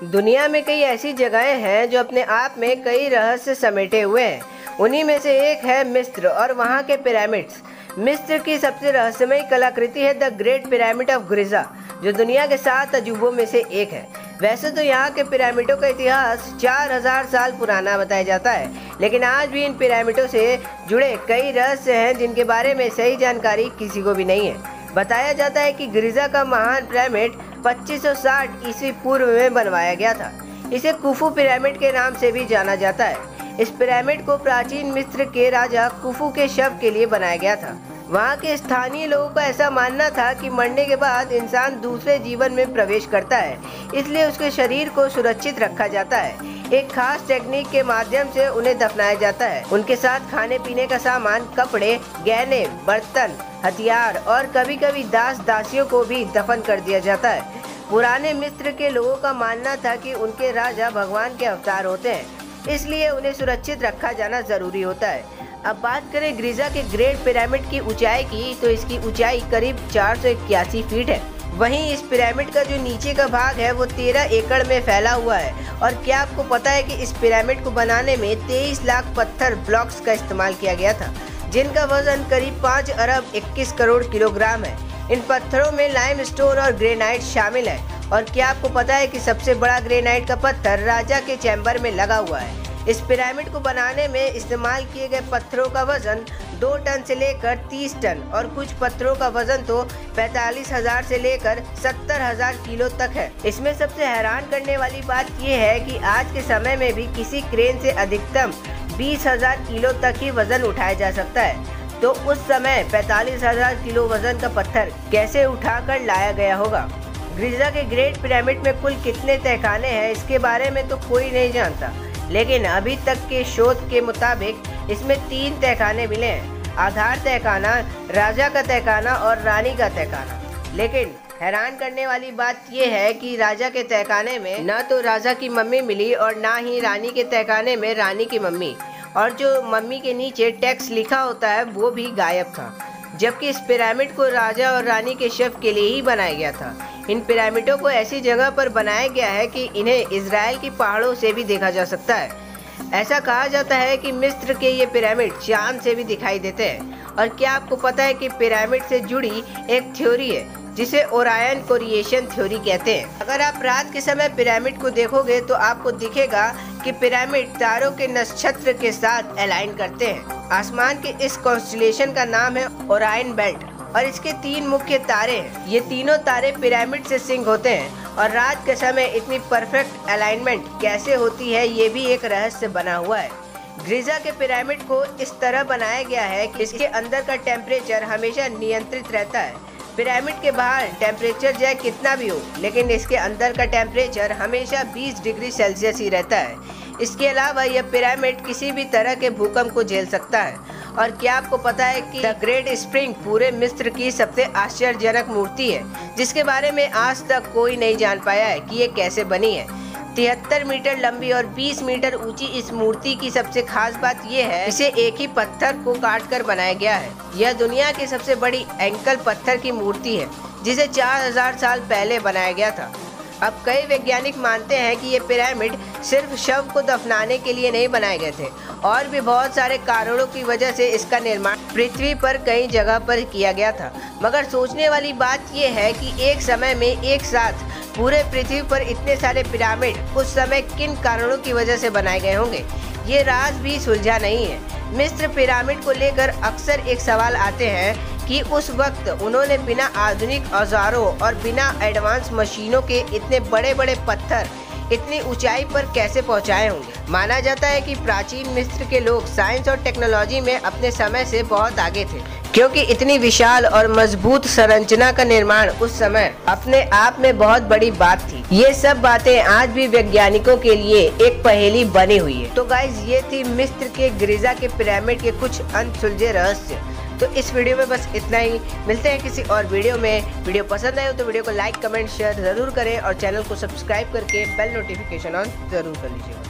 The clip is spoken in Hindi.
दुनिया में कई ऐसी जगहें हैं जो अपने आप में कई रहस्य समेटे हुए हैं। उन्हीं में से एक है मिस्र और वहाँ के पिरामिड्स। मिस्र की सबसे रहस्यमयी कलाकृति है the great pyramid of Giza, जो दुनिया के 7 अजूबों में से एक है। वैसे तो यहाँ के पिरामिडों का इतिहास 4000 साल पुराना बताया जाता है, लेकिन आज भी इन पिरामिडों से जुड़े कई रहस्य हैं जिनके बारे में सही जानकारी किसी को भी नहीं है। बताया जाता है कि गिज़ा का महान पिरामिड 2560 ईस्वी पूर्व में बनवाया गया था। इसे कुफू पिरामिड के नाम से भी जाना जाता है। इस पिरामिड को प्राचीन मिस्र के राजा कुफू के शव के लिए बनाया गया था। वहाँ के स्थानीय लोगों का ऐसा मानना था कि मरने के बाद इंसान दूसरे जीवन में प्रवेश करता है, इसलिए उसके शरीर को सुरक्षित रखा जाता है। एक खास टेक्निक के माध्यम से उन्हें दफनाया जाता है। उनके साथ खाने पीने का सामान, कपड़े, गहने, बर्तन, हथियार और कभी कभी दास दासियों को भी दफन कर दिया जाता है। पुराने मिस्र के लोगों का मानना था कि उनके राजा भगवान के अवतार होते हैं, इसलिए उन्हें सुरक्षित रखा जाना जरूरी होता है। अब बात करें गिज़ा के ग्रेट पिरामिड की ऊंचाई की, तो इसकी ऊंचाई करीब 481 फीट है। वहीं इस पिरामिड का जो नीचे का भाग है वो 13 एकड़ में फैला हुआ है। और क्या आपको पता है कि इस पिरामिड को बनाने में 23 लाख पत्थर ब्लॉक्स का इस्तेमाल किया गया था, जिनका वजन करीब 5 अरब 21 करोड़ किलोग्राम है। इन पत्थरों में लाइमस्टोन और ग्रेनाइट शामिल है। और क्या आपको पता है कि सबसे बड़ा ग्रेनाइट का पत्थर राजा के चैम्बर में लगा हुआ है। इस पिरामिड को बनाने में इस्तेमाल किए गए पत्थरों का वजन 2 टन से लेकर 30 टन और कुछ पत्थरों का वजन तो 45,000 से लेकर 70,000 किलो तक है। इसमें सबसे हैरान करने वाली बात यह है कि आज के समय में भी किसी क्रेन से अधिकतम 20,000 किलो तक ही वजन उठाया जा सकता है। तो उस समय 45,000 किलो वजन का पत्थर कैसे उठाकर लाया गया होगा। गिज़ा के ग्रेट पिरामिड में कुल कितने तहखाने हैं, इसके बारे में तो कोई नहीं जानता, लेकिन अभी तक के शोध के मुताबिक इसमें 3 तहखाने मिले हैं। आधार तहखाना, राजा का तहखाना और रानी का तहखाना। लेकिन हैरान करने वाली बात यह है कि राजा के तहखाने में न तो राजा की मम्मी मिली और ना ही रानी के तहखाने में रानी की मम्मी, और जो मम्मी के नीचे टेक्स्ट लिखा होता है वो भी गायब था। जबकि इस पिरामिड को राजा और रानी के शव के लिए ही बनाया गया था। इन पिरामिडों को ऐसी जगह पर बनाया गया है कि इन्हें इजराइल की पहाड़ों से भी देखा जा सकता है। ऐसा कहा जाता है कि मिस्र के ये पिरामिड चांद से भी दिखाई देते हैं। और क्या आपको पता है कि पिरामिड से जुड़ी एक थ्योरी है जिसे ओरायन कोरिलेशन थ्योरी कहते हैं। अगर आप रात के समय पिरामिड को देखोगे तो आपको दिखेगा कि पिरामिड तारों के नक्षत्र के साथ अलाइन करते हैं। आसमान के इस कॉन्स्टेलेशन का नाम है ओरायन बेल्ट और इसके 3 मुख्य तारे हैं। ये तीनों तारे पिरामिड से सिंक होते हैं। और रात के समय इतनी परफेक्ट अलाइनमेंट कैसे होती है, ये भी एक रहस्य बना हुआ है। गिज़ा के पिरामिड को इस तरह बनाया गया है कि इसके अंदर का टेम्परेचर हमेशा नियंत्रित रहता है। पिरामिड के बाहर टेम्परेचर चाहे कितना भी हो, लेकिन इसके अंदर का टेम्परेचर हमेशा 20 डिग्री सेल्सियस ही रहता है। इसके अलावा यह पिरामिड किसी भी तरह के भूकंप को झेल सकता है। और क्या आपको पता है कि द ग्रेट स्प्रिंग पूरे मिस्र की सबसे आश्चर्यजनक मूर्ति है, जिसके बारे में आज तक कोई नहीं जान पाया है कि ये कैसे बनी है। 73 मीटर लंबी और 20 मीटर ऊंची इस मूर्ति की सबसे खास बात यह है, इसे एक ही पत्थर को काटकर बनाया गया है। यह दुनिया की सबसे बड़ी एंकल पत्थर की मूर्ति है, जिसे 4000 साल पहले बनाया गया था। अब कई वैज्ञानिक मानते हैं कि ये पिरामिड सिर्फ शव को दफनाने के लिए नहीं बनाए गए थे, और भी बहुत सारे कारणों की वजह से इसका निर्माण पृथ्वी पर कई जगह पर किया गया था। मगर सोचने वाली बात यह है कि एक समय में एक साथ पूरे पृथ्वी पर इतने सारे पिरामिड उस समय किन कारणों की वजह से बनाए गए होंगे, ये राज भी सुलझा नहीं है। मिस्र पिरामिड को लेकर अक्सर एक सवाल आते हैं कि उस वक्त उन्होंने बिना आधुनिक औजारों और बिना एडवांस मशीनों के इतने बड़े बड़े पत्थर इतनी ऊंचाई पर कैसे पहुंचाए होंगे। माना जाता है कि प्राचीन मिस्र के लोग साइंस और टेक्नोलॉजी में अपने समय से बहुत आगे थे, क्योंकि इतनी विशाल और मजबूत संरचना का निर्माण उस समय अपने आप में बहुत बड़ी बात थी। ये सब बातें आज भी वैज्ञानिकों के लिए एक पहेली बनी हुई है। तो गाइज, ये थी मिस्र के गिज़ा के पिरामिड के कुछ अनसुलझे रहस्य। तो इस वीडियो में बस इतना ही। मिलते हैं किसी और वीडियो में। वीडियो पसंद आए तो वीडियो को लाइक, कमेंट, शेयर जरूर करें और चैनल को सब्सक्राइब करके बेल नोटिफिकेशन ऑन जरूर कर लीजिएगा।